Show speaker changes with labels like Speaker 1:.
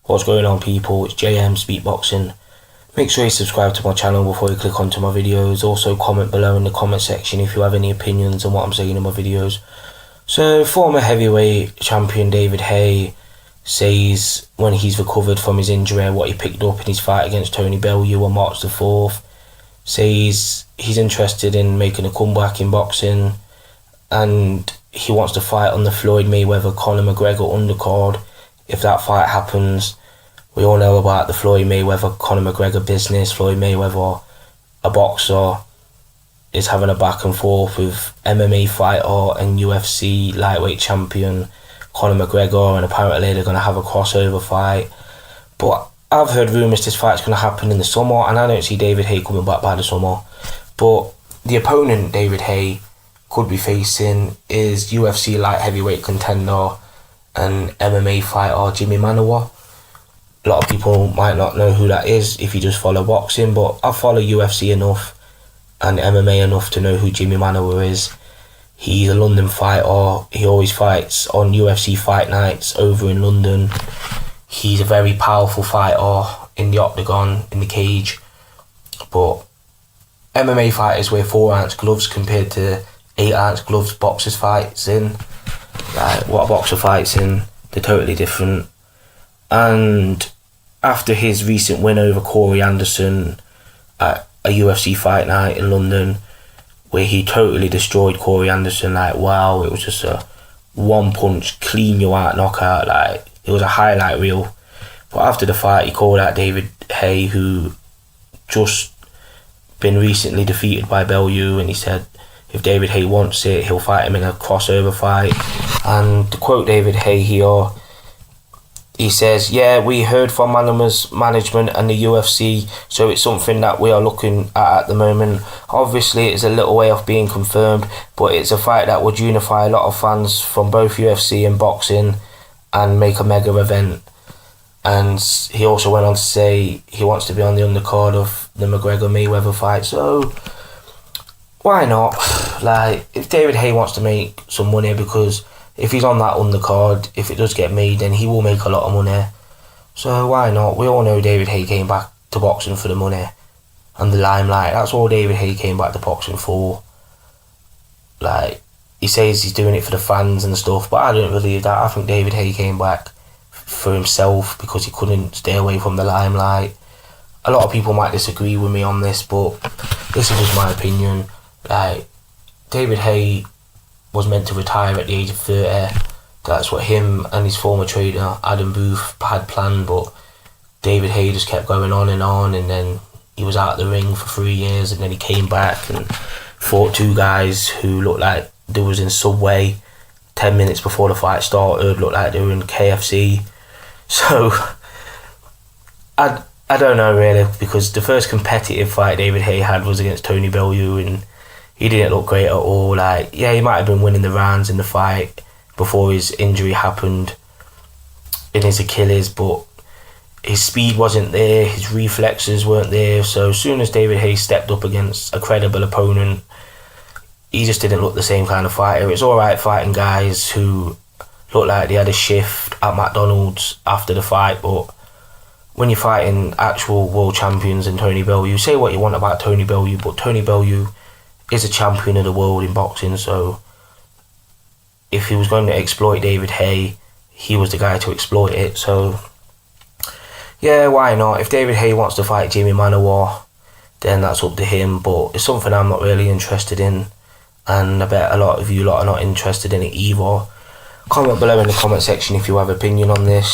Speaker 1: What's going on, people? It's JM Speedboxing. Make sure you subscribe to my channel before you click onto my videos. Also comment below in the comment section if you have any opinions on what I'm saying in my videos. So former heavyweight champion David Haye says when he's recovered from his injury, what he picked up in his fight against Tony Bellew on March the 4th, says he's interested in making a comeback in boxing and he wants to fight on the Floyd Mayweather-Conor McGregor undercard. If that fight happens, we all know about the Floyd Mayweather-Conor McGregor business. Floyd Mayweather, a boxer, is having a back and forth with MMA fighter and UFC lightweight champion Conor McGregor, and apparently they're going to have a crossover fight. But I've heard rumours this fight's going to happen in the summer, and I don't see David Haye coming back by the summer. But the opponent David Haye could be facing is UFC light heavyweight contender and MMA fighter Jimi Manuwa. A lot of people might not know who that is if you just follow boxing, but I follow UFC enough and MMA enough to know who Jimi Manuwa is. He's a London fighter. He always fights on UFC fight nights over in London. He's a very powerful fighter in the octagon, in the cage. But MMA fighters wear 4-ounce gloves compared to 8-ounce gloves boxers fights in. Like what a boxer fights in, they're totally different. And after his recent win over Corey Anderson at a UFC fight night in London, where he totally destroyed Corey Anderson, like wow, it was just a one punch clean you out knockout, like it was a highlight reel. But after the fight, he called out David Haye, who just been recently defeated by Bellew, and he said if David Haye wants it, he'll fight him in a crossover fight. And to quote David Haye here, he says, "Yeah, we heard from Manuwa's management and the UFC, so it's something that we are looking at the moment. Obviously, it's a little way off being confirmed, but it's a fight that would unify a lot of fans from both UFC and boxing and make a mega event." And he also went on to say he wants to be on the undercard of the McGregor-Mayweather fight, so why not? Like, if David Haye wants to make some money, because if he's on that undercard, if it does get made, then he will make a lot of money. So why not? We all know David Haye came back to boxing for the money and the limelight. That's all David Haye came back to boxing for. Like, he says he's doing it for the fans and stuff, but I don't believe that. I think David Haye came back for himself because he couldn't stay away from the limelight. A lot of people might disagree with me on this, but this is just my opinion. Like, David Haye was meant to retire at the age of 30. That's what him and his former trainer Adam Booth had planned, but David Haye just kept going on, and then he was out of the ring for 3 years, and then he came back and fought two guys who looked like they was in Subway 10 minutes before the fight started, looked like they were in KFC. So I don't know really, because the first competitive fight David Haye had was against Tony Bellew, and he didn't look great at all. Like, yeah, he might have been winning the rounds in the fight before his injury happened in his Achilles, but his speed wasn't there, his reflexes weren't there. So as soon as David Haye stepped up against a credible opponent, he just didn't look the same kind of fighter. It's alright fighting guys who look like they had a shift at McDonald's after the fight, but when you're fighting actual world champions and Tony Bellew, say what you want about Tony Bellew, but Tony Bellew is a champion of the world in boxing. So if he was going to exploit David Haye, he was the guy to exploit it. So yeah, why not? If David Haye wants to fight Jimi Manuwa, then that's up to him, but it's something I'm not really interested in, and I bet a lot of you lot are not interested in it either. Comment below in the comment section if you have opinion on this.